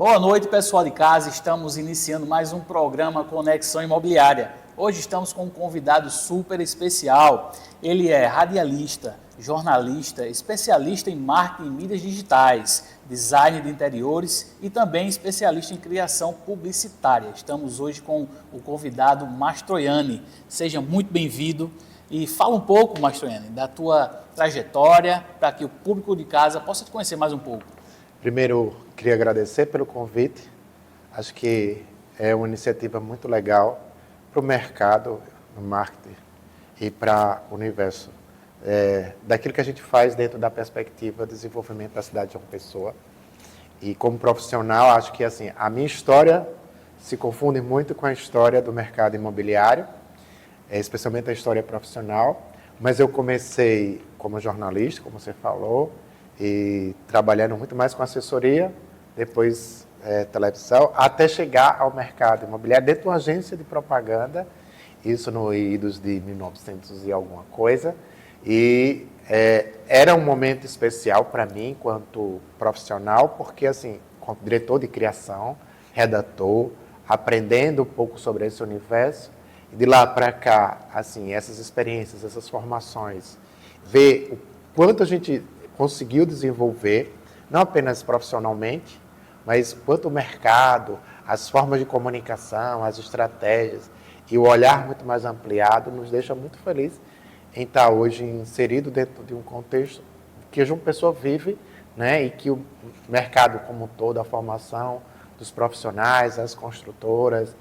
Boa noite, pessoal de casa. Estamos iniciando mais um programa Conexão Imobiliária. Hoje estamos com um convidado super especial. Ele é radialista, jornalista, especialista em marketing e mídias digitais, design de interiores e também especialista em criação publicitária. Estamos hoje com o convidado Mastroianni. Seja muito bem-vindo e fala um pouco, Mastroianni, da tua trajetória para que o público de casa possa te conhecer mais um pouco. Primeiro, queria agradecer pelo convite. Acho que é uma iniciativa muito legal para o mercado, no marketing e para o universo. Daquilo que a gente faz dentro da perspectiva de desenvolvimento da cidade de João Pessoa. E como profissional, acho que assim, a minha história se confunde muito com a história do mercado imobiliário, especialmente a história profissional. Mas eu comecei como jornalista, como você falou, e trabalhando muito mais com assessoria, depois televisão, até chegar ao mercado imobiliário dentro de uma agência de propaganda, isso no idos de 1900 e alguma coisa, e era um momento especial para mim enquanto profissional, porque assim, como diretor de criação, redator, aprendendo um pouco sobre esse universo, e de lá para cá, assim, essas experiências, essas formações, ver o quanto a gente conseguiu desenvolver, não apenas profissionalmente, mas quanto o mercado, as formas de comunicação, as estratégias e o olhar muito mais ampliado nos deixa muito feliz em estar hoje inserido dentro de um contexto que a João Pessoa vive, né, e que o mercado como um todo, a formação dos profissionais, as construtoras,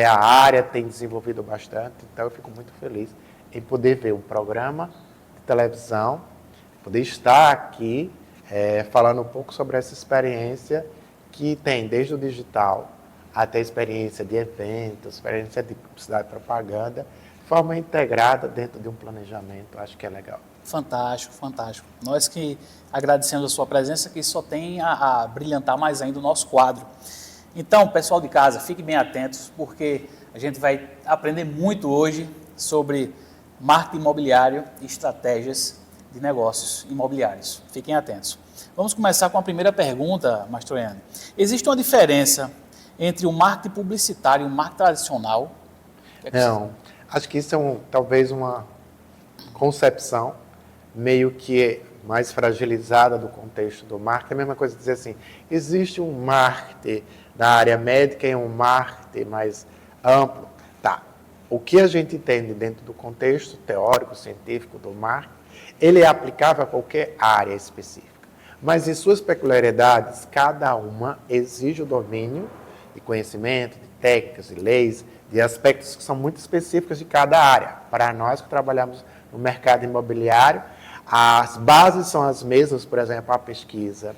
a área tem desenvolvido bastante, então eu fico muito feliz em poder ver um programa de televisão, poder estar aqui falando um pouco sobre essa experiência que tem desde o digital até a experiência de eventos, experiência de publicidade e propaganda, de forma integrada dentro de um planejamento. Acho que é legal. Fantástico, fantástico. Nós que agradecemos a sua presença, que só tem a brilhantar mais ainda o nosso quadro. Então, pessoal de casa, fiquem bem atentos, porque a gente vai aprender muito hoje sobre marketing imobiliário e estratégias de negócios imobiliários. Fiquem atentos. Vamos começar com a primeira pergunta, Mastroianni. Existe uma diferença entre o marketing publicitário e o marketing tradicional? Não, acho que isso é talvez uma concepção meio que mais fragilizada do contexto do marketing. É a mesma coisa dizer assim, existe um marketing da área médica e um marketing mais amplo. Tá, o que a gente entende dentro do contexto teórico, científico do marketing, ele é aplicável a qualquer área específica. Mas em suas peculiaridades, cada uma exige o domínio de conhecimento, de técnicas, de leis, de aspectos que são muito específicos de cada área. Para nós que trabalhamos no mercado imobiliário, as bases são as mesmas, por exemplo, a pesquisa,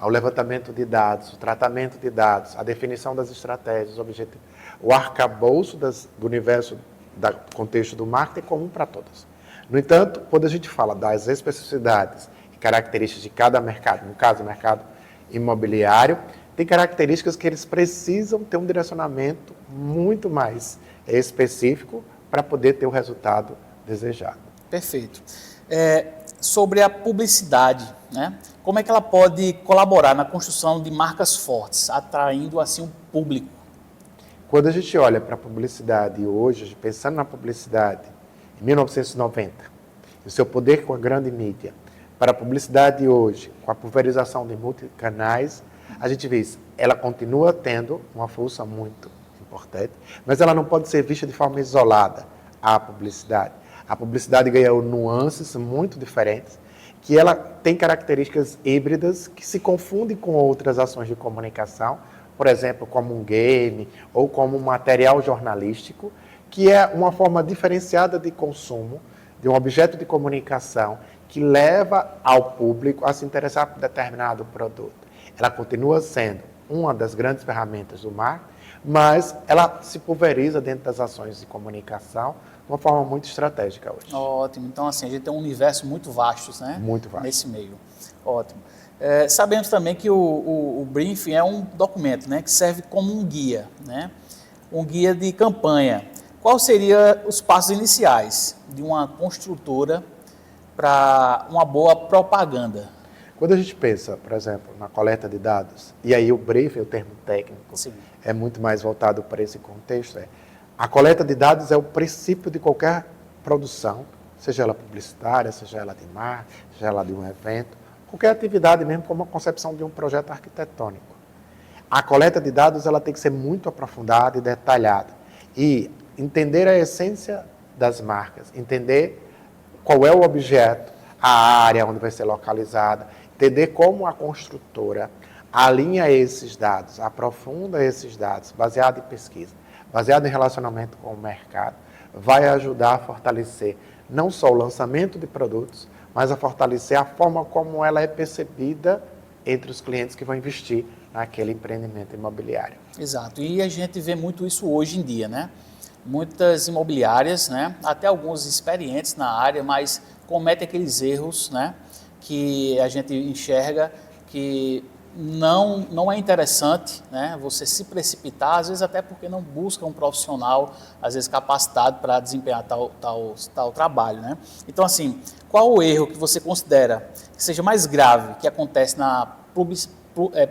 o levantamento de dados, o tratamento de dados, a definição das estratégias, objetivos, o arcabouço do universo, do contexto do marketing é comum para todas. No entanto, quando a gente fala das especificidades e características de cada mercado, no caso o mercado imobiliário, tem características que eles precisam ter um direcionamento muito mais específico para poder ter o resultado desejado. Perfeito. Sobre a publicidade, né? Como é que ela pode colaborar na construção de marcas fortes, atraindo assim um público? Quando a gente olha para a publicidade hoje, pensando na publicidade em 1990, o seu poder com a grande mídia, para a publicidade hoje, com a pulverização de multicanais, a gente vê isso. Ela continua tendo uma força muito importante, mas ela não pode ser vista de forma isolada, a publicidade. A publicidade ganha nuances muito diferentes, que ela tem características híbridas que se confundem com outras ações de comunicação, por exemplo, como um game ou como um material jornalístico, que é uma forma diferenciada de consumo de um objeto de comunicação que leva ao público a se interessar por determinado produto. Ela continua sendo uma das grandes ferramentas do marketing, mas ela se pulveriza dentro das ações de comunicação de uma forma muito estratégica hoje. Ótimo. Então, assim, a gente tem um universo muito vasto, né? Muito vasto. Nesse meio. Ótimo. Sabemos também que o briefing é um documento, né, que serve como um guia, né? Um guia de campanha. Quais seriam os passos iniciais de uma construtora para uma boa propaganda? Quando a gente pensa, por exemplo, na coleta de dados, e aí o briefing, o termo técnico, Sim. é muito mais voltado para esse contexto, a coleta de dados é o princípio de qualquer produção, seja ela publicitária, seja ela de marketing, seja ela de um evento, qualquer atividade mesmo, como a concepção de um projeto arquitetônico. A coleta de dados ela tem que ser muito aprofundada e detalhada. E entender a essência das marcas, entender qual é o objeto, a área onde vai ser localizada, entender como a construtora alinha esses dados, aprofunda esses dados, baseado em pesquisa, baseado em relacionamento com o mercado, vai ajudar a fortalecer não só o lançamento de produtos, mas a fortalecer a forma como ela é percebida entre os clientes que vão investir naquele empreendimento imobiliário. Exato, e a gente vê muito isso hoje em dia, né? Muitas imobiliárias, né? Até alguns experientes na área, mas cometem aqueles erros, né? Que a gente enxerga que não é interessante, né? Você se precipitar, às vezes até porque não busca um profissional, às vezes capacitado para desempenhar tal trabalho, né? Então, assim, qual o erro que você considera que seja mais grave que acontece na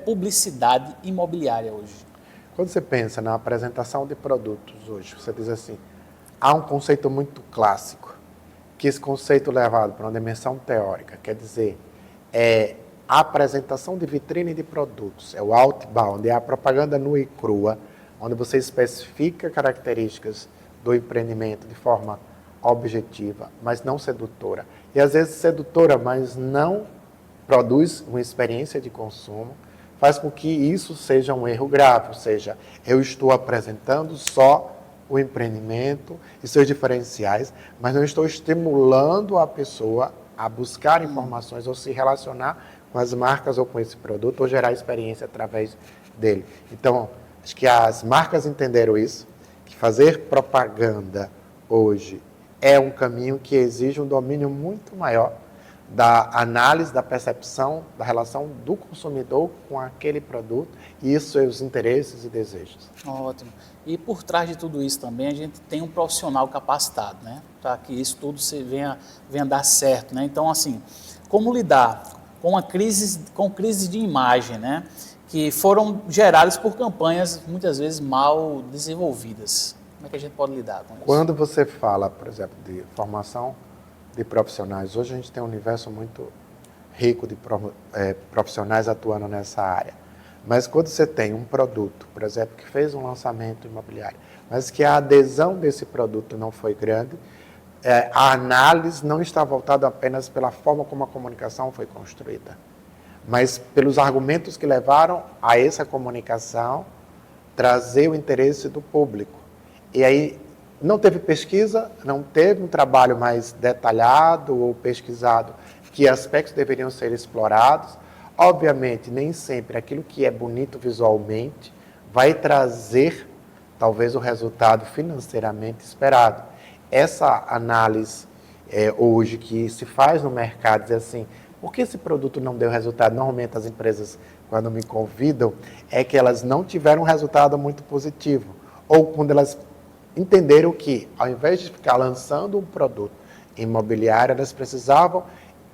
publicidade imobiliária hoje? Quando você pensa na apresentação de produtos hoje, você diz assim, há um conceito muito clássico, que esse conceito levado para uma dimensão teórica, quer dizer, a apresentação de vitrine de produtos, é o outbound, é a propaganda nua e crua, onde você especifica características do empreendimento de forma objetiva, mas não sedutora. E às vezes sedutora, mas não produz uma experiência de consumo, faz com que isso seja um erro grave, ou seja, eu estou apresentando só o empreendimento e seus diferenciais, mas não estou estimulando a pessoa a buscar informações ou se relacionar com as marcas ou com esse produto ou gerar experiência através dele. Então, acho que as marcas entenderam isso, que fazer propaganda hoje é um caminho que exige um domínio muito maior da análise, da percepção, da relação do consumidor com aquele produto e seus interesses e desejos. Ótimo. E por trás de tudo isso também a gente tem um profissional capacitado, né? Para que isso tudo venha dar certo, né? Então, assim, como lidar com crises de imagem, né? Que foram geradas por campanhas muitas vezes mal desenvolvidas. Como é que a gente pode lidar com isso? Quando você fala, por exemplo, de formação de profissionais, hoje a gente tem um universo muito rico de profissionais atuando nessa área. Mas quando você tem um produto, por exemplo, que fez um lançamento imobiliário, mas que a adesão desse produto não foi grande, a análise não está voltada apenas pela forma como a comunicação foi construída, mas pelos argumentos que levaram a essa comunicação trazer o interesse do público. E aí não teve pesquisa, não teve um trabalho mais detalhado ou pesquisado que aspectos deveriam ser explorados. Obviamente, nem sempre aquilo que é bonito visualmente vai trazer, talvez, o resultado financeiramente esperado. Essa análise hoje que se faz no mercado, dizer assim, por que esse produto não deu resultado? Normalmente as empresas, quando me convidam, é que elas não tiveram um resultado muito positivo. Ou quando elas entenderam que, ao invés de ficar lançando um produto imobiliário, elas precisavam,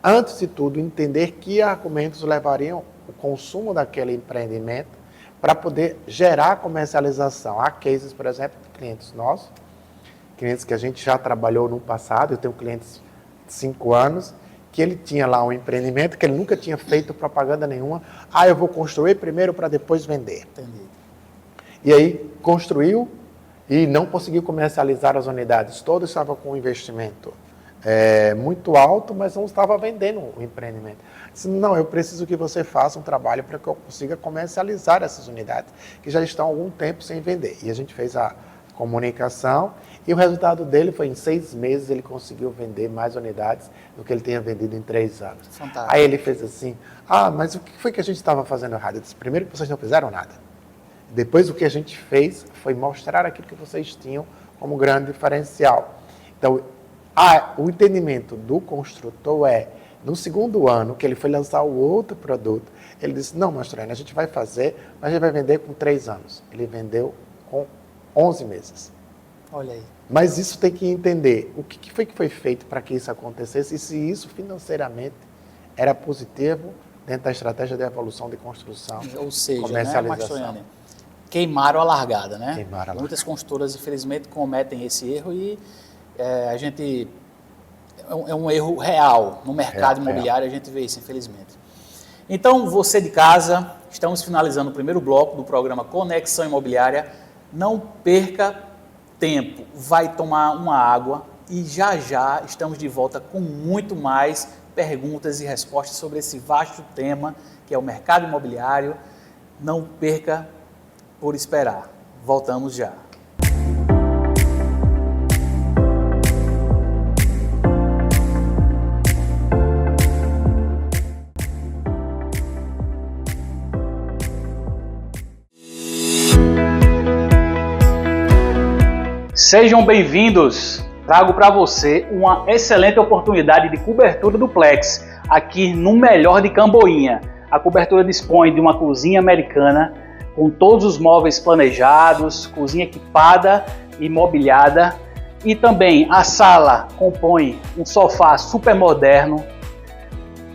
antes de tudo, entender que argumentos levariam o consumo daquele empreendimento para poder gerar comercialização. Há cases, por exemplo, de clientes nossos, clientes que a gente já trabalhou no passado, eu tenho clientes de 5 anos, que ele tinha lá um empreendimento que ele nunca tinha feito propaganda nenhuma. Eu vou construir primeiro para depois vender. Entendi. E aí, construiu e não conseguiu comercializar as unidades. Todos estavam com um investimento muito alto, mas não estava vendendo o empreendimento. Disse, não, eu preciso que você faça um trabalho para que eu consiga comercializar essas unidades, que já estão há algum tempo sem vender. E a gente fez a comunicação e o resultado dele foi, em 6 meses, ele conseguiu vender mais unidades do que ele tinha vendido em 3 anos. Fantástico. Aí ele fez assim, mas o que foi que a gente estava fazendo errado? Eu disse, primeiro que vocês não fizeram nada. Depois o que a gente fez foi mostrar aquilo que vocês tinham como grande diferencial. Então, o entendimento do construtor no segundo ano, que ele foi lançar o outro produto, ele disse, não, Mastroianni, a gente vai fazer, mas a gente vai vender com 3 anos. Ele vendeu com 11 meses. Olha aí. Mas isso tem que entender o que foi feito para que isso acontecesse e se isso financeiramente era positivo dentro da estratégia de evolução de construção, ou seja, comercialização. Né, queimaram a largada, né? Queimaram a largada. Muitas construtoras, infelizmente, cometem esse erro e a gente... É um erro real no mercado imobiliário, a gente vê isso, infelizmente. Então, você de casa, estamos finalizando o primeiro bloco do programa Conexão Imobiliária. Não perca tempo, vai tomar uma água e já já estamos de volta com muito mais perguntas e respostas sobre esse vasto tema que é o mercado imobiliário. Não perca por esperar. Voltamos já. Sejam bem-vindos. Trago para você uma excelente oportunidade de cobertura duplex aqui no melhor de Camboinha. A cobertura dispõe de uma cozinha americana com todos os móveis planejados, cozinha equipada e mobiliada, e também a sala compõe um sofá super moderno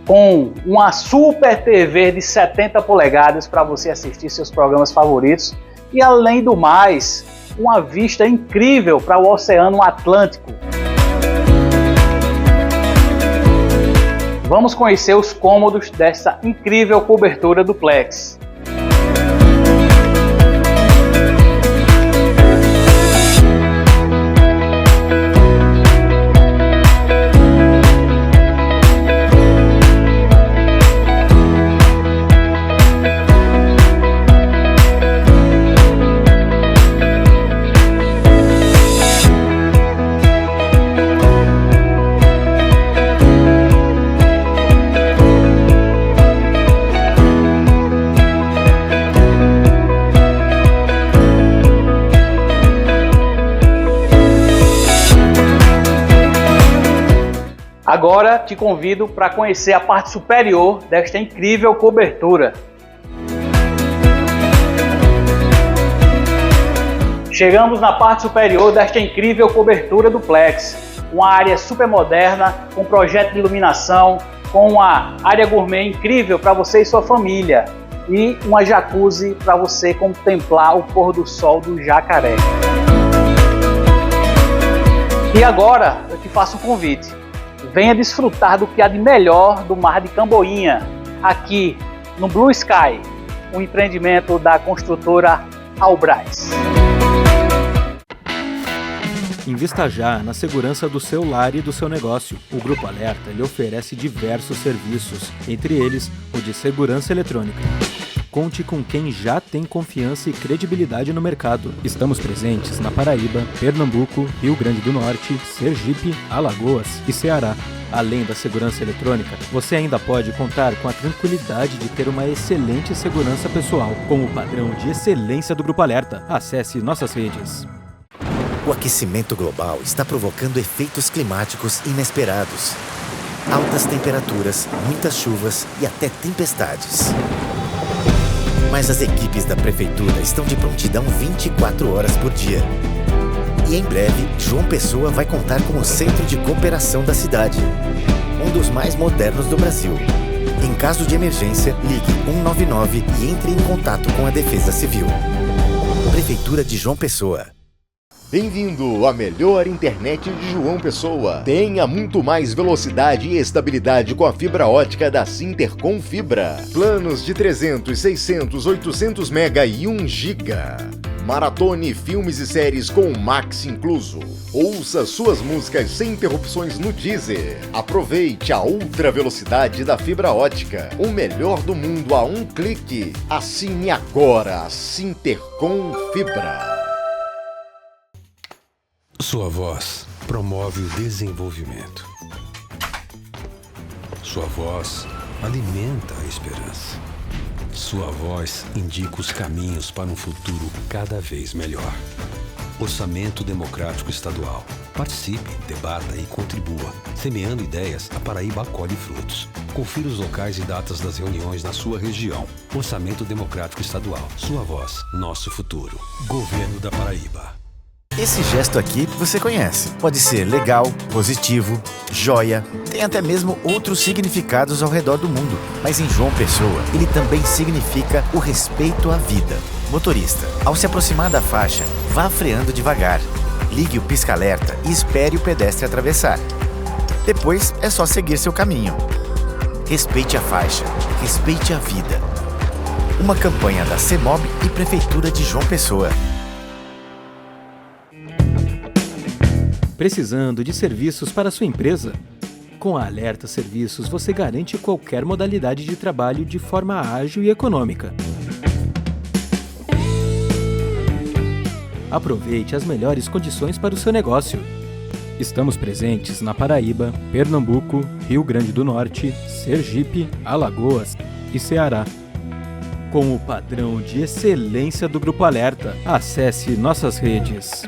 com uma super TV de 70 polegadas para você assistir seus programas favoritos e, além do mais, uma vista incrível para o Oceano Atlântico. Vamos conhecer os cômodos dessa incrível cobertura duplex. Agora te convido para conhecer a parte superior desta incrível cobertura. Chegamos na parte superior desta incrível cobertura duplex. Uma área super moderna, com projeto de iluminação, com uma área gourmet incrível para você e sua família. E uma jacuzzi para você contemplar o pôr do sol do Jacaré. E agora eu te faço um convite. Venha desfrutar do que há de melhor do Mar de Camboinha, aqui no Blue Sky, um empreendimento da construtora Albrás. Invista já na segurança do seu lar e do seu negócio. O Grupo Alerta lhe oferece diversos serviços, entre eles o de segurança eletrônica. Conte com quem já tem confiança e credibilidade no mercado. Estamos presentes na Paraíba, Pernambuco, Rio Grande do Norte, Sergipe, Alagoas e Ceará. Além da segurança eletrônica, você ainda pode contar com a tranquilidade de ter uma excelente segurança pessoal, com o padrão de excelência do Grupo Alerta. Acesse nossas redes. O aquecimento global está provocando efeitos climáticos inesperados. Altas temperaturas, muitas chuvas e até tempestades. Mas as equipes da Prefeitura estão de prontidão 24 horas por dia. E em breve, João Pessoa vai contar com o Centro de Cooperação da cidade, um dos mais modernos do Brasil. Em caso de emergência, ligue 199 e entre em contato com a Defesa Civil. Prefeitura de João Pessoa. Bem-vindo à melhor internet de João Pessoa. Tenha muito mais velocidade e estabilidade com a fibra ótica da Sintercom Fibra. Planos de 300, 600, 800 mega e 1 giga. Maratone filmes e séries com o Max incluso. Ouça suas músicas sem interrupções no Deezer. Aproveite a ultra velocidade da fibra ótica. O melhor do mundo a um clique. Assine agora a Sintercom Fibra. Sua voz promove o desenvolvimento. Sua voz alimenta a esperança. Sua voz indica os caminhos para um futuro cada vez melhor. Orçamento Democrático Estadual. Participe, debata e contribua. Semeando ideias, a Paraíba colhe frutos. Confira os locais e datas das reuniões na sua região. Orçamento Democrático Estadual. Sua voz, nosso futuro. Governo da Paraíba. Esse gesto aqui você conhece. Pode ser legal, positivo, joia, tem até mesmo outros significados ao redor do mundo. Mas em João Pessoa, ele também significa o respeito à vida. Motorista, ao se aproximar da faixa, vá freando devagar. Ligue o pisca-alerta e espere o pedestre atravessar. Depois é só seguir seu caminho. Respeite a faixa, respeite a vida. Uma campanha da CEMOB e Prefeitura de João Pessoa. Precisando de serviços para sua empresa? Com a Alerta Serviços, você garante qualquer modalidade de trabalho de forma ágil e econômica. Aproveite as melhores condições para o seu negócio. Estamos presentes na Paraíba, Pernambuco, Rio Grande do Norte, Sergipe, Alagoas e Ceará. Com o padrão de excelência do Grupo Alerta, acesse nossas redes.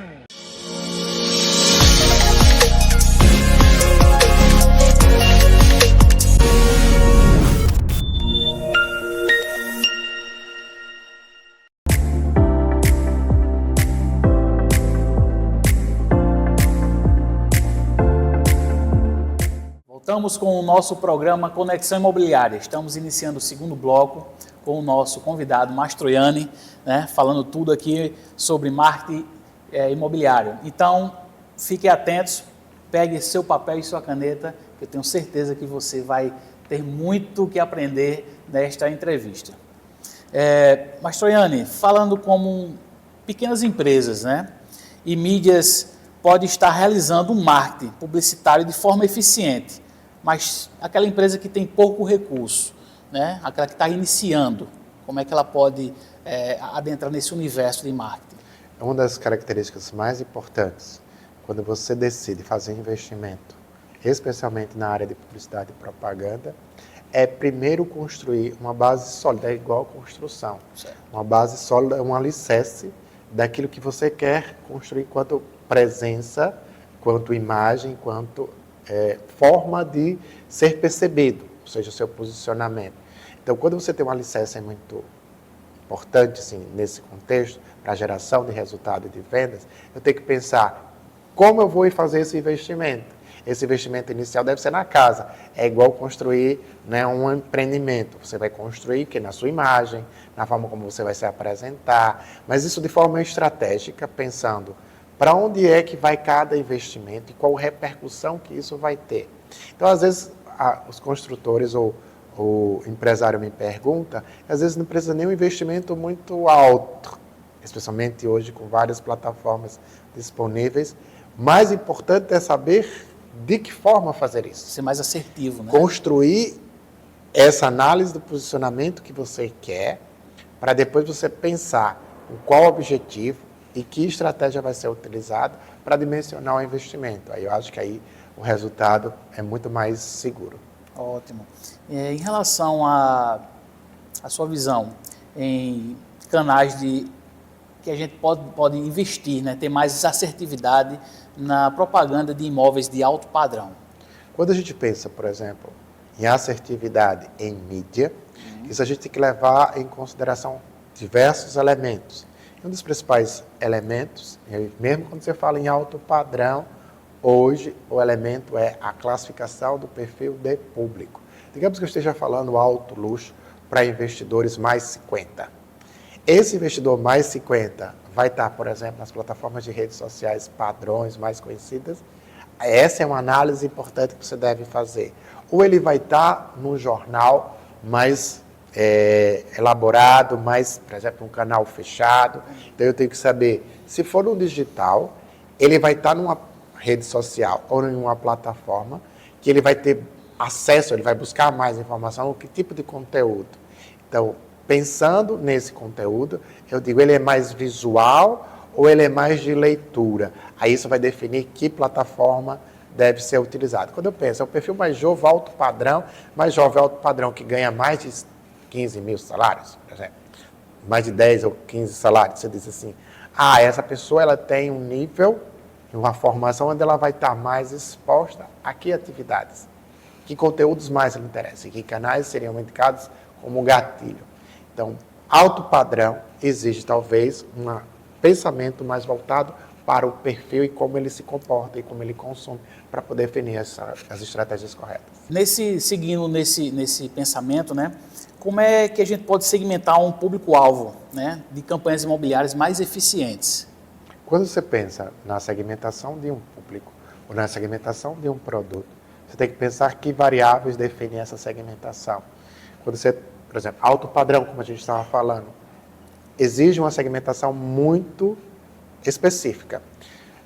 Voltamos com o nosso programa Conexão Imobiliária. Estamos iniciando o segundo bloco com o nosso convidado Mastroianni, né, falando tudo aqui sobre marketing imobiliário. Então, fiquem atentos, pegue seu papel e sua caneta, que eu tenho certeza que você vai ter muito que aprender nesta entrevista. Mastroianni, falando como pequenas empresas, né, e mídias podem estar realizando um marketing publicitário de forma eficiente, mas aquela empresa que tem pouco recurso, né? Aquela que está iniciando, como é que ela pode adentrar nesse universo de marketing? Uma das características mais importantes quando você decide fazer investimento, especialmente na área de publicidade e propaganda, é primeiro construir uma base sólida, é igual construção. Certo. Uma base sólida, um alicerce daquilo que você quer construir quanto presença, quanto imagem, quanto forma de ser percebido, ou seja, o seu posicionamento. Então, quando você tem um alicerce muito importante assim, nesse contexto, para a geração de resultado e de vendas, eu tenho que pensar como eu vou fazer esse investimento. Esse investimento inicial deve ser na casa. É igual construir, né, um empreendimento. Você vai construir na sua imagem, na forma como você vai se apresentar, mas isso de forma estratégica, pensando para onde é que vai cada investimento e qual repercussão que isso vai ter. Então, às vezes, os construtores ou o empresário me pergunta, às vezes não precisa nem um investimento muito alto, especialmente hoje com várias plataformas disponíveis. Mais importante é saber de que forma fazer isso. Ser mais assertivo, né? Construir essa análise do posicionamento que você quer, para depois você pensar em qual objetivo e que estratégia vai ser utilizada para dimensionar o investimento. Aí eu acho que aí o resultado é muito mais seguro. Ótimo. Em relação à sua visão em canais que a gente pode investir, né, ter mais assertividade na propaganda de imóveis de alto padrão. Quando a gente pensa, por exemplo, em assertividade em mídia, isso a gente tem que levar em consideração diversos elementos. Um dos principais elementos, mesmo quando você fala em alto padrão, hoje o elemento é a classificação do perfil de público. Digamos que eu esteja falando alto luxo para investidores mais 50. Esse investidor mais 50 vai estar, por exemplo, nas plataformas de redes sociais padrões mais conhecidas. Essa é uma análise importante que você deve fazer. Ou ele vai estar num jornal mais elaborado, mais, por exemplo, um canal fechado. Então eu tenho que saber, se for no digital, ele vai estar numa rede social ou em uma plataforma que ele vai ter acesso, ele vai buscar mais informação, que tipo de conteúdo. Então, pensando nesse conteúdo, eu digo, ele é mais visual ou ele é mais de leitura? Aí isso vai definir que plataforma deve ser utilizada. Quando eu penso, é o perfil mais jovem, alto padrão, mais jovem, alto padrão, que ganha mais de 15 mil salários, por exemplo, mais de 10 ou 15 salários, você diz assim, essa pessoa ela tem um nível, uma formação onde ela vai estar mais exposta a que atividades, que conteúdos mais lhe interessam, que canais seriam indicados como gatilho. Então, alto padrão exige talvez um pensamento mais voltado para o perfil e como ele se comporta e como ele consome, para poder definir as estratégias corretas. Seguindo nesse pensamento, né, como é que a gente pode segmentar um público-alvo, né, de campanhas imobiliárias mais eficientes? Quando você pensa na segmentação de um público ou na segmentação de um produto, você tem que pensar que variáveis definem essa segmentação. Quando você, por exemplo, alto padrão, como a gente estava falando, exige uma segmentação muito específica.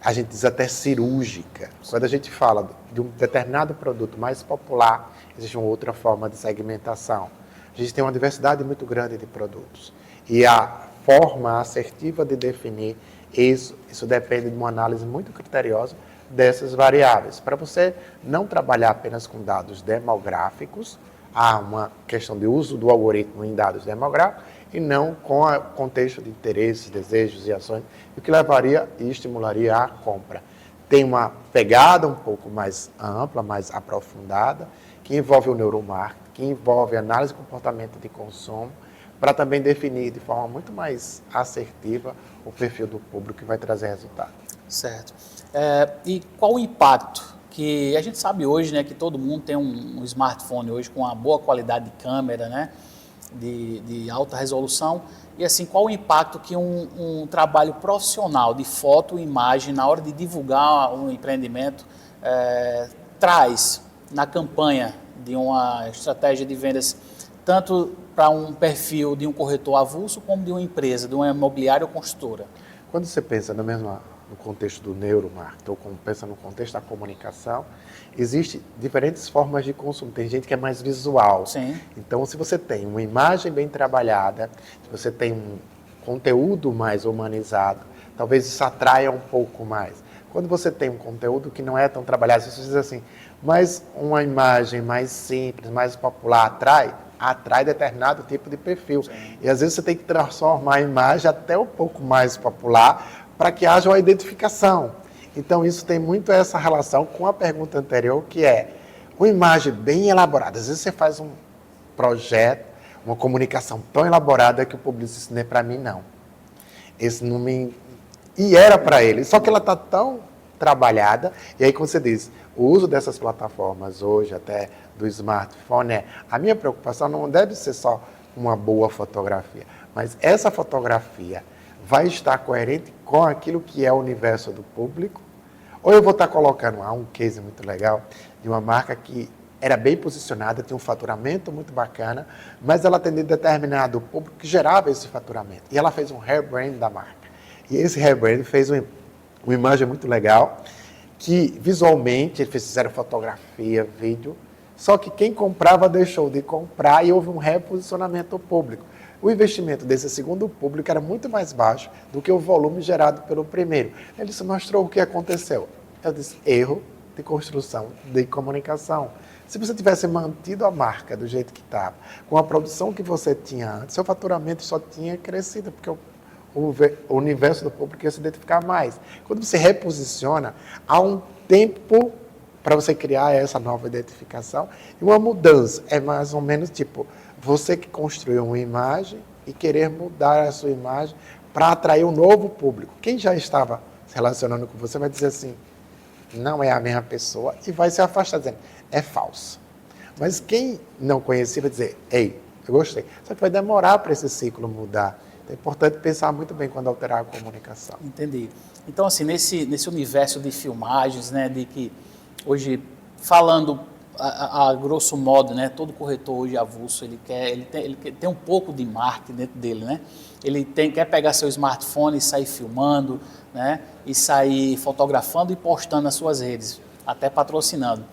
A gente diz até cirúrgica. Quando a gente fala de um determinado produto mais popular, existe uma outra forma de segmentação. A gente tem uma diversidade muito grande de produtos. E a forma assertiva de definir isso depende de uma análise muito criteriosa dessas variáveis. Para você não trabalhar apenas com dados demográficos, há uma questão de uso do algoritmo em dados demográficos e não com o contexto de interesses, desejos e ações, o que levaria e estimularia a compra. Tem uma pegada um pouco mais ampla, mais aprofundada, que envolve o neuromarketing, que envolve análise de comportamento de consumo, para também definir de forma muito mais assertiva o perfil do público que vai trazer resultado. Certo. E qual o impacto que a gente sabe hoje, né, que todo mundo tem um smartphone hoje com uma boa qualidade de câmera, né, de alta resolução, e assim, qual o impacto que um trabalho profissional de foto e imagem na hora de divulgar um empreendimento traz na campanha de uma estratégia de vendas, tanto para um perfil de um corretor avulso como de uma empresa, de uma imobiliária ou construtora? Quando você pensa no contexto do neuromarketing, ou quando pensa no contexto da comunicação, existem diferentes formas de consumo. Tem gente que é mais visual. Sim. Então, se você tem uma imagem bem trabalhada, se você tem um conteúdo mais humanizado, talvez isso atraia um pouco mais. Quando você tem um conteúdo que não é tão trabalhado, você diz assim, mas uma imagem mais simples, mais popular atrai determinado tipo de perfil. Sim. E às vezes você tem que transformar a imagem até um pouco mais popular para que haja uma identificação. Então isso tem muito essa relação com a pergunta anterior, que é uma imagem bem elaborada. Às vezes você faz um projeto, uma comunicação tão elaborada que o publicista não é para mim, não. Esse não me... E era para ele, só que ela está tão trabalhada, e aí quando você diz, o uso dessas plataformas hoje, até do smartphone, a minha preocupação não deve ser só uma boa fotografia, mas essa fotografia vai estar coerente com aquilo que é o universo do público, ou eu vou estar colocando um case muito legal de uma marca que era bem posicionada, tinha um faturamento muito bacana, mas ela atendia determinado público que gerava esse faturamento. E ela fez um rebrand da marca. E esse rebrand fez uma imagem muito legal, que visualmente eles fizeram fotografia, vídeo, só que quem comprava deixou de comprar e houve um reposicionamento público. O investimento desse segundo público era muito mais baixo do que o volume gerado pelo primeiro. Ele se mostrou o que aconteceu. Eu disse, erro de construção, de comunicação. Se você tivesse mantido a marca do jeito que estava, com a produção que você tinha antes, seu faturamento só tinha crescido, porque o universo do público ia se identificar mais. Quando você reposiciona, há um tempo para você criar essa nova identificação e uma mudança. É mais ou menos tipo, você que construiu uma imagem e querer mudar a sua imagem para atrair um novo público. Quem já estava se relacionando com você vai dizer assim, não é a mesma pessoa e vai se afastar dizendo, é falso. Mas quem não conhecia vai dizer, ei, eu gostei. Só que vai demorar para esse ciclo mudar. É importante pensar muito bem quando alterar a comunicação. Entendi. Então, assim, nesse universo de filmagens, né, de que hoje, falando a grosso modo, né, todo corretor hoje avulso, ele tem um pouco de marketing dentro dele, né? Ele quer pegar seu smartphone e sair filmando, né, e sair fotografando e postando nas suas redes, até patrocinando.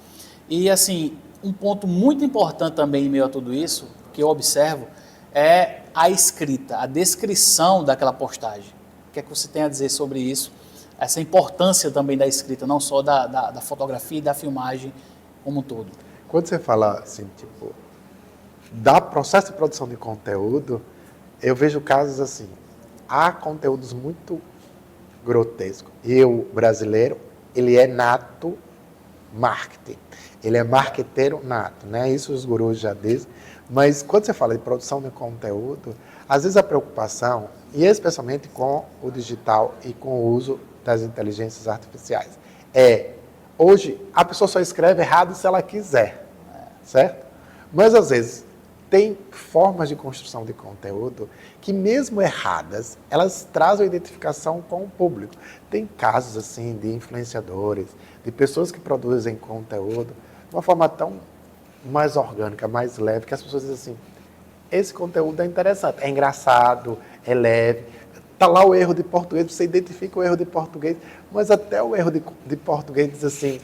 E, assim, um ponto muito importante também em meio a tudo isso, que eu observo, é a escrita, a descrição daquela postagem. O que é que você tem a dizer sobre isso? Essa importância também da escrita, não só da fotografia e da filmagem como um todo. Quando você fala assim, tipo, da processo de produção de conteúdo, eu vejo casos assim, há conteúdos muito grotescos. E o brasileiro, ele é nato marketing. Ele é marqueteiro nato, né? Isso os gurus já dizem. Mas quando você fala de produção de conteúdo, às vezes a preocupação, e especialmente com o digital e com o uso das inteligências artificiais. Hoje, a pessoa só escreve errado se ela quiser, certo? Mas, às vezes, tem formas de construção de conteúdo que, mesmo erradas, elas trazem identificação com o público. Tem casos, assim, de influenciadores, de pessoas que produzem conteúdo de uma forma tão mais orgânica, mais leve, que as pessoas dizem assim, esse conteúdo é interessante, é engraçado, é leve. Está lá o erro de português, você identifica o erro de português, mas até o erro de português diz assim,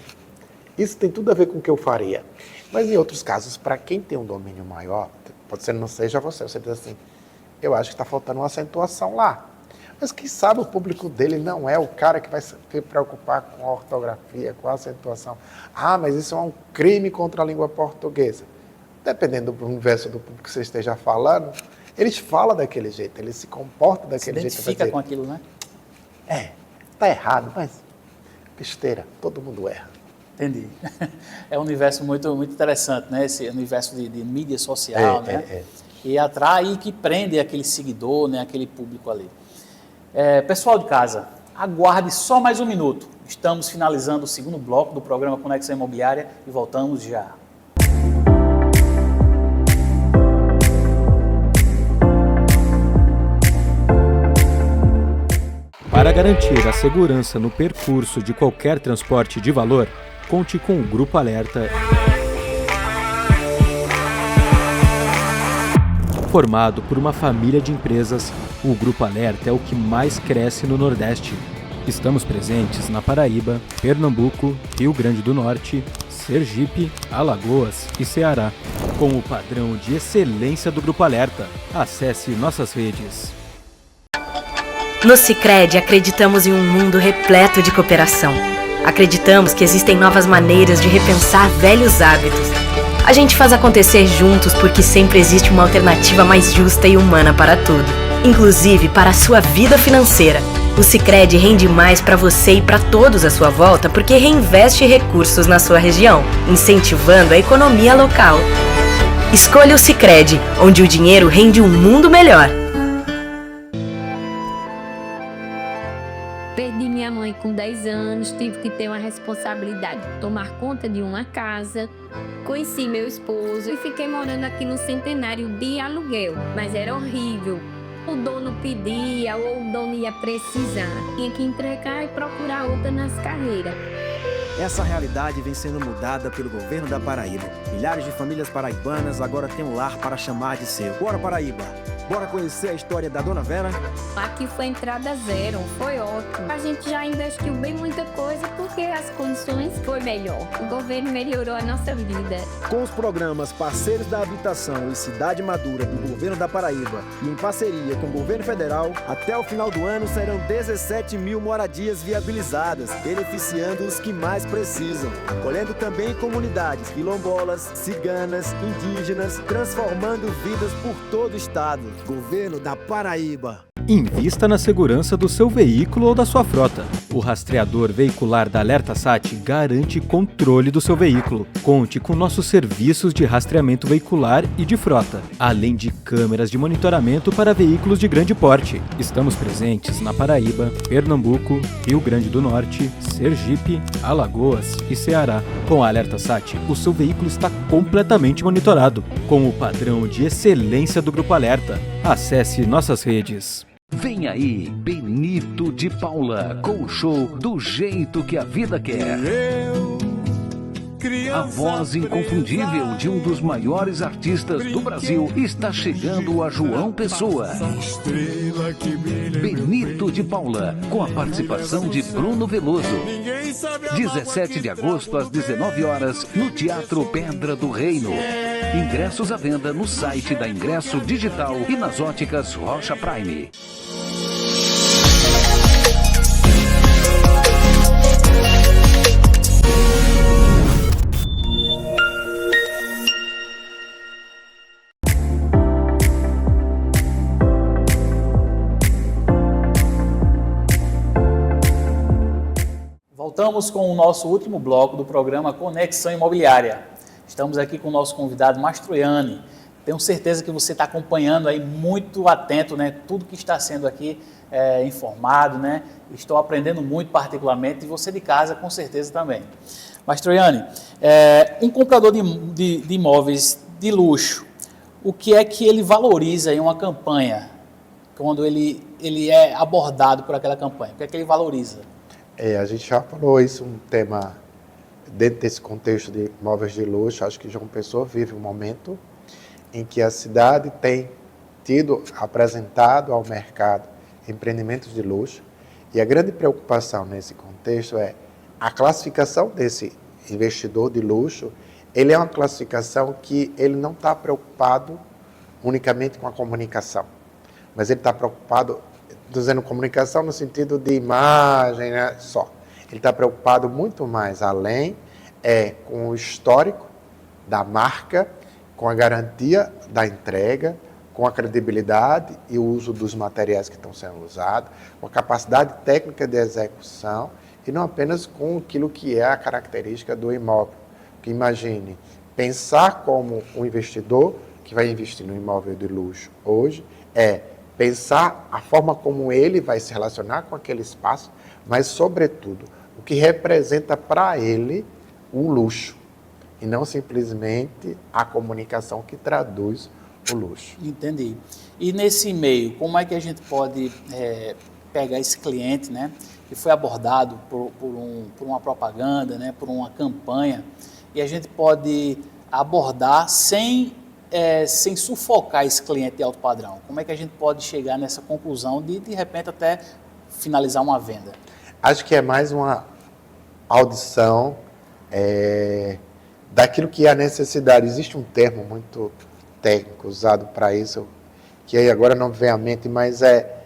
isso tem tudo a ver com o que eu faria. Mas em outros casos, para quem tem um domínio maior, pode ser não seja você diz assim, eu acho que está faltando uma acentuação lá. Mas quem sabe o público dele não é o cara que vai se preocupar com a ortografia, com a acentuação. Ah, mas isso é um crime contra a língua portuguesa. Dependendo do universo do público que você esteja falando, eles falam daquele jeito, eles se comportam daquele jeito. Se identifica com aquilo, né? Está errado, mas besteira, todo mundo erra. Entendi. É um universo muito, muito interessante, né? Esse universo de mídia social, né? E atrai e que prende aquele seguidor, né? Aquele público ali. Pessoal de casa, aguarde só mais um minuto. Estamos finalizando o segundo bloco do programa Conexão Imobiliária e voltamos já. Para garantir a segurança no percurso de qualquer transporte de valor, conte com o Grupo Alerta. Formado por uma família de empresas, o Grupo Alerta é o que mais cresce no Nordeste. Estamos presentes na Paraíba, Pernambuco, Rio Grande do Norte, Sergipe, Alagoas e Ceará. Com o padrão de excelência do Grupo Alerta, acesse nossas redes. No Sicredi acreditamos em um mundo repleto de cooperação. Acreditamos que existem novas maneiras de repensar velhos hábitos. A gente faz acontecer juntos porque sempre existe uma alternativa mais justa e humana para tudo, inclusive para a sua vida financeira. O Sicredi rende mais para você e para todos à sua volta porque reinveste recursos na sua região, incentivando a economia local. Escolha o Sicredi, onde o dinheiro rende um mundo melhor. Perdi minha mãe com 10 anos, tive que ter uma responsabilidade de tomar conta de uma casa. Conheci meu esposo e fiquei morando aqui no Centenário de aluguel, mas era horrível. O dono pedia ou o dono ia precisar. Tinha que entregar e procurar outra nas carreiras. Essa realidade vem sendo mudada pelo governo da Paraíba. Milhares de famílias paraibanas agora têm um lar para chamar de seu. Bora, Paraíba! Bora conhecer a história da Dona Vera? Aqui foi entrada zero, foi ótimo. A gente já investiu bem muita coisa porque as condições foi melhor. O governo melhorou a nossa vida. Com os programas Parceiros da Habitação e Cidade Madura do governo da Paraíba e em parceria com o governo federal, até o final do ano serão 17 mil moradias viabilizadas, beneficiando os que mais precisam. Acolhendo também comunidades quilombolas, ciganas, indígenas, transformando vidas por todo o estado. Governo da Paraíba. Invista na segurança do seu veículo ou da sua frota. O rastreador veicular da AlertaSat garante controle do seu veículo. Conte com nossos serviços de rastreamento veicular e de frota, além de câmeras de monitoramento para veículos de grande porte. Estamos presentes na Paraíba, Pernambuco, Rio Grande do Norte, Sergipe, Alagoas e Ceará. Com a AlertaSat, o seu veículo está completamente monitorado, com o padrão de excelência do Grupo Alerta. Acesse nossas redes. Vem aí, Benito de Paula, com o show Do Jeito que a Vida Quer. A voz inconfundível de um dos maiores artistas do Brasil está chegando a João Pessoa. Benito de Paula, com a participação de Bruno Veloso. 17 de agosto às 19 horas, no Teatro Pedra do Reino. Ingressos à venda no site da Ingresso Digital e nas óticas Rocha Prime. Voltamos com o nosso último bloco do programa Conexão Imobiliária. Estamos aqui com o nosso convidado Mastroianni. Tenho certeza que você está acompanhando aí muito atento, né, tudo que está sendo aqui informado, né? Estou aprendendo muito particularmente, e você de casa com certeza também. Mas, Troiane, um comprador de imóveis de luxo, o que é que ele valoriza em uma campanha, quando ele é abordado por aquela campanha? O que é que ele valoriza? A gente já falou isso, um tema dentro desse contexto de imóveis de luxo. Acho que João Pessoa vive um momento em que a cidade tem apresentado ao mercado empreendimentos de luxo, e a grande preocupação nesse contexto é a classificação desse investidor de luxo. Ele é uma classificação que ele não está preocupado unicamente com a comunicação, mas ele está preocupado, dizendo comunicação no sentido de imagem, né, só. Ele está preocupado muito mais além, com o histórico da marca, com a garantia da entrega, com a credibilidade e o uso dos materiais que estão sendo usados, com a capacidade técnica de execução, e não apenas com aquilo que é a característica do imóvel. Porque imagine, pensar como um investidor que vai investir no imóvel de luxo hoje pensar a forma como ele vai se relacionar com aquele espaço, mas, sobretudo, o que representa para ele o luxo, e não simplesmente a comunicação que traduz o luxo. Entendi. E nesse meio, como é que a gente pode pegar esse cliente, né, que foi abordado por uma propaganda, né, por uma campanha, e a gente pode abordar sem sufocar esse cliente de alto padrão? Como é que a gente pode chegar nessa conclusão de repente, até finalizar uma venda? Acho que é mais uma audição daquilo que é a necessidade. Existe um termo muito técnico usado para isso, que aí agora não vem à mente, mas é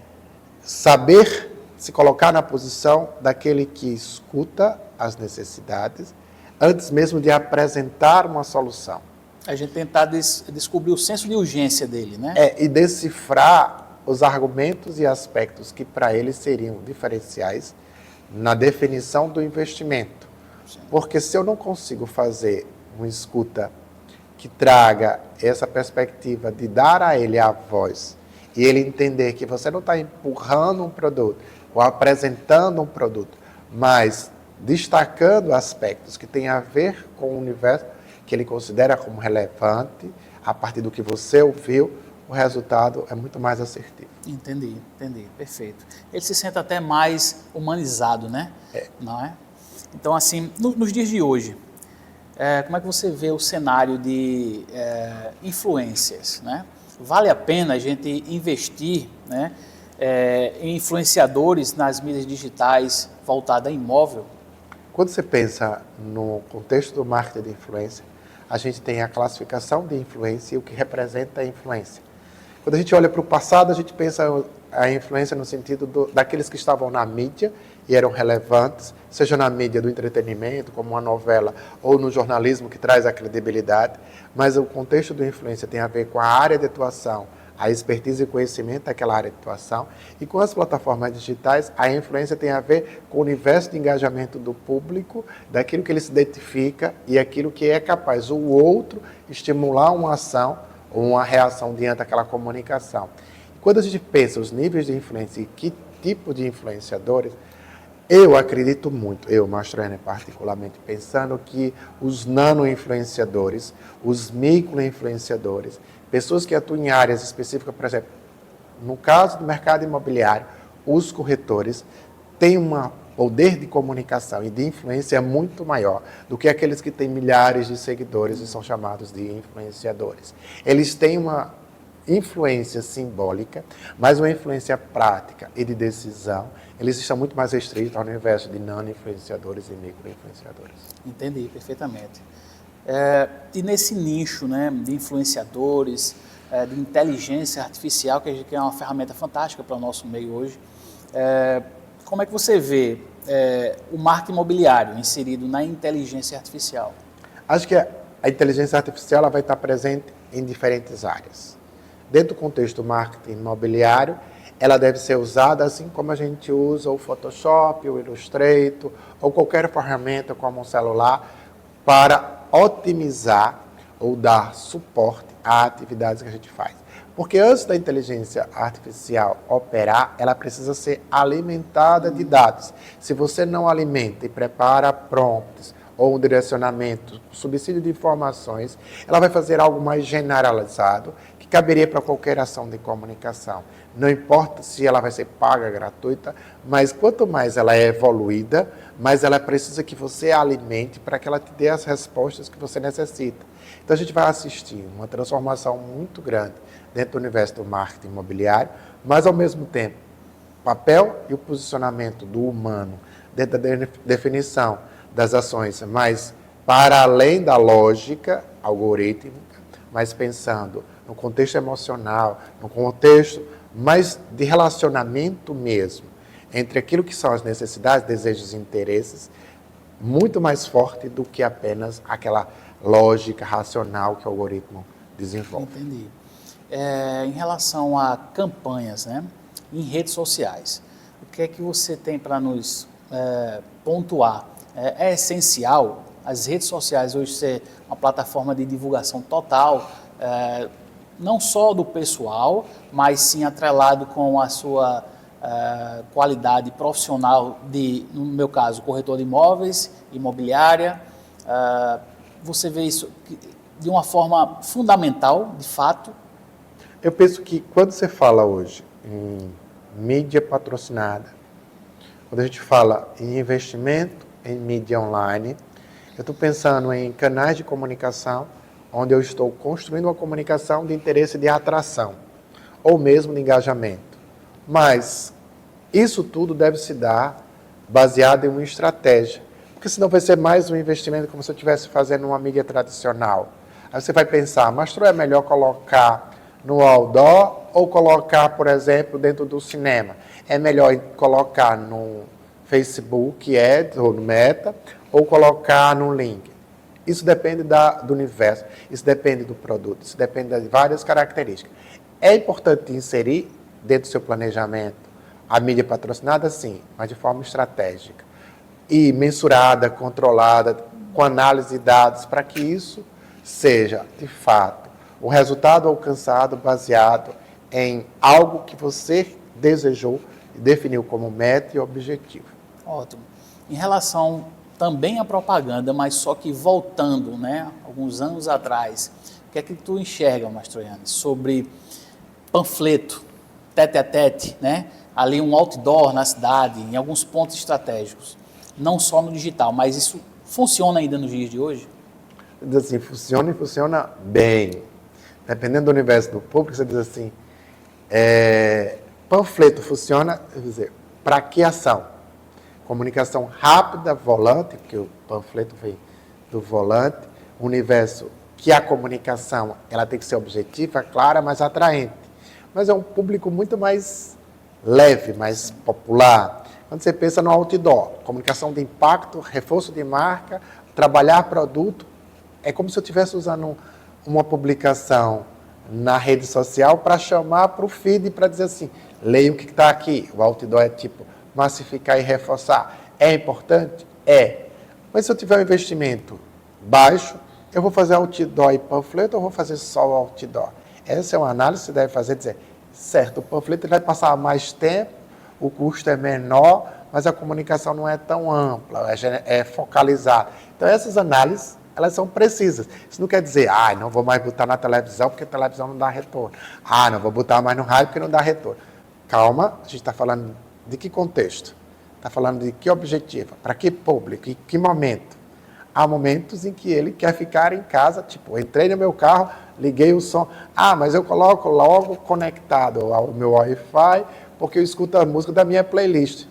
saber se colocar na posição daquele que escuta as necessidades antes mesmo de apresentar uma solução. A gente tentar descobrir o senso de urgência dele, né? E decifrar os argumentos e aspectos que para ele seriam diferenciais na definição do investimento. Sim. Porque se eu não consigo fazer uma escuta que traga essa perspectiva de dar a ele a voz e ele entender que você não está empurrando um produto ou apresentando um produto, mas destacando aspectos que têm a ver com o universo que ele considera como relevante, a partir do que você ouviu, o resultado é muito mais assertivo. Entendi, perfeito. Ele se sente até mais humanizado, né? Não é? Então, assim, nos dias de hoje, como é que você vê o cenário de influências, né? Vale a pena a gente investir, né, em influenciadores nas mídias digitais voltadas a imóvel? Quando você pensa no contexto do marketing de influência, a gente tem a classificação de influência e o que representa a influência. Quando a gente olha para o passado, a gente pensa a influência no sentido daqueles que estavam na mídia e eram relevantes, seja na mídia do entretenimento, como uma novela, ou no jornalismo que traz a credibilidade, mas o contexto do influência tem a ver com a área de atuação, a expertise e conhecimento daquela área de atuação, e com as plataformas digitais, a influência tem a ver com o universo de engajamento do público, daquilo que ele se identifica e aquilo que é capaz o outro estimular uma ação ou uma reação diante daquela comunicação. E quando a gente pensa os níveis de influência e que tipo de influenciadores, eu acredito muito, Mastroianni particularmente, pensando que os nano-influenciadores, os micro-influenciadores, pessoas que atuam em áreas específicas, por exemplo, no caso do mercado imobiliário, os corretores têm um poder de comunicação e de influência muito maior do que aqueles que têm milhares de seguidores e são chamados de influenciadores. Eles têm uma influência simbólica, mas uma influência prática e de decisão. Eles estão muito mais restritos ao universo de nano-influenciadores e micro-influenciadores. Entendi perfeitamente. E nesse nicho, né, de influenciadores, de inteligência artificial, que é uma ferramenta fantástica para o nosso meio hoje, como é que você vê o marketing imobiliário inserido na inteligência artificial? Acho que a inteligência artificial ela vai estar presente em diferentes áreas. Dentro do contexto do marketing imobiliário, ela deve ser usada assim como a gente usa o Photoshop, o Illustrator, ou qualquer ferramenta como um celular, para otimizar ou dar suporte a atividades que a gente faz. Porque antes da inteligência artificial operar, ela precisa ser alimentada de dados. Se você não alimenta e prepara prompts ou um direcionamento, subsídio de informações, ela vai fazer algo mais generalizado, que caberia para qualquer ação de comunicação. Não importa se ela vai ser paga, gratuita, mas quanto mais ela é evoluída, mais ela precisa que você alimente para que ela te dê as respostas que você necessita. Então a gente vai assistir uma transformação muito grande dentro do universo do marketing imobiliário, mas ao mesmo tempo, o papel e o posicionamento do humano dentro da definição das ações, mas para além da lógica algorítmica, mas pensando no contexto emocional, no contexto mais de relacionamento mesmo, entre aquilo que são as necessidades, desejos e interesses, muito mais forte do que apenas aquela lógica racional que o algoritmo desenvolve. Entendi. Em relação a campanhas, né, em redes sociais, o que é que você tem para nos pontuar? É essencial as redes sociais hoje ser uma plataforma de divulgação total, não só do pessoal, mas sim atrelado com a sua qualidade profissional de, no meu caso, corretor de imóveis, imobiliária. Você vê isso de uma forma fundamental, de fato? Eu penso que quando você fala hoje em mídia patrocinada, quando a gente fala em investimento em mídia online, eu estou pensando em canais de comunicação onde eu estou construindo uma comunicação de interesse de atração ou mesmo de engajamento. Mas isso tudo deve se dar baseado em uma estratégia, porque senão vai ser mais um investimento como se eu estivesse fazendo uma mídia tradicional. Aí você vai pensar, mas é melhor colocar no outdoor ou colocar, por exemplo, dentro do cinema? É melhor colocar no Facebook Ads ou no Meta ou colocar no link? Isso depende do universo, isso depende do produto, isso depende de várias características. É importante inserir dentro do seu planejamento a mídia patrocinada, sim, mas de forma estratégica e mensurada, controlada, com análise de dados, para que isso seja, de fato, o resultado alcançado baseado em algo que você desejou e definiu como meta e objetivo. Ótimo. Em relação também à propaganda, mas só que voltando, né, alguns anos atrás, o que é que tu enxerga, Mastroianni, sobre panfleto, tete-a-tete, né? Ali um outdoor na cidade, em alguns pontos estratégicos, não só no digital, mas isso funciona ainda nos dias de hoje? Diz assim, funciona e funciona bem. Dependendo do universo do público, você diz assim, panfleto funciona, quer dizer, para que ação? Comunicação rápida, volante, porque o panfleto vem do volante, universo que a comunicação ela tem que ser objetiva, clara, mas atraente. Mas é um público muito mais leve, mais popular. Quando você pensa no outdoor, comunicação de impacto, reforço de marca, trabalhar produto, é como se eu estivesse usando uma publicação na rede social para chamar para o feed, para dizer assim, leia o que está aqui. O outdoor é tipo massificar e reforçar. É importante? É. Mas se eu tiver um investimento baixo, eu vou fazer outdoor e panfleto ou vou fazer só o outdoor? Essa é uma análise que você deve fazer, dizer, certo, o panfleto vai passar mais tempo, o custo é menor, mas a comunicação não é tão ampla, é focalizada. Então essas análises, elas são precisas. Isso não quer dizer, não vou mais botar na televisão porque a televisão não dá retorno. Não vou botar mais no rádio porque não dá retorno. Calma, a gente está falando de que contexto? Está falando de que objetivo? Para que público? Em que momento? Há momentos em que ele quer ficar em casa, tipo, entrei no meu carro, liguei o som. Mas eu coloco logo conectado ao meu Wi-Fi porque eu escuto a música da minha playlist.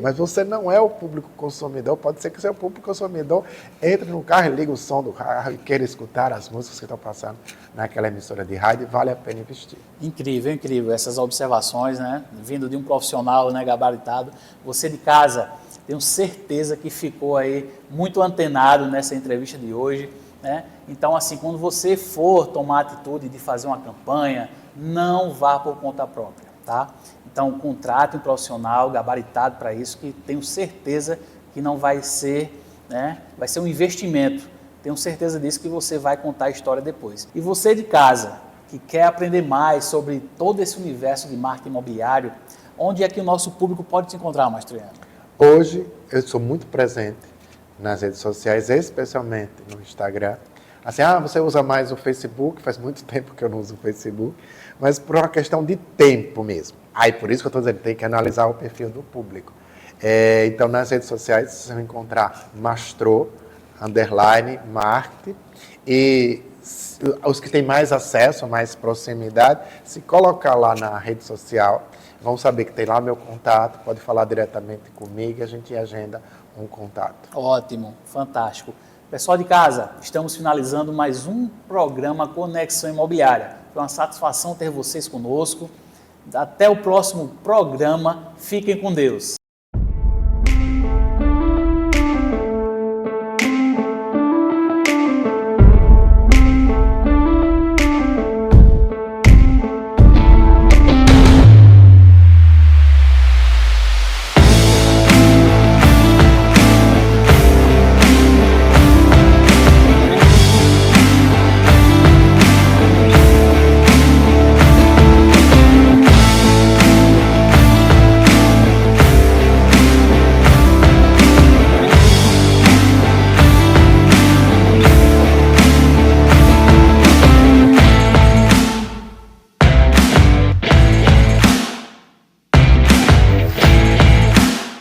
Mas você não é o público consumidor. Pode ser que seu público consumidor entre no carro e liga o som do carro e queira escutar as músicas que estão passando naquela emissora de rádio, e vale a pena investir. Incrível, incrível. Essas observações, né? Vindo de um profissional, né, gabaritado. Você de casa, tenho certeza que ficou aí muito antenado nessa entrevista de hoje, né? Então, assim, quando você for tomar a atitude de fazer uma campanha, não vá por conta própria, tá? Então, contrate um profissional gabaritado para isso, que tenho certeza que não vai ser, né? Vai ser um investimento. Tenho certeza disso, que você vai contar a história depois. E você de casa, que quer aprender mais sobre todo esse universo de marketing imobiliário, onde é que o nosso público pode te encontrar, Mastroianni? Hoje eu sou muito presente nas redes sociais, especialmente no Instagram. Assim, você usa mais o Facebook? Faz muito tempo que eu não uso o Facebook, mas por uma questão de tempo mesmo. Aí por isso que eu estou dizendo, tem que analisar o perfil do público. Então nas redes sociais vocês vão encontrar Mastro_marketing, e os que têm mais acesso, mais proximidade, se colocar lá na rede social, vão saber que tem lá meu contato, pode falar diretamente comigo e a gente agenda um contato. Ótimo, fantástico. Pessoal de casa, estamos finalizando mais um programa Conexão Imobiliária. Foi uma satisfação ter vocês conosco. Até o próximo programa. Fiquem com Deus.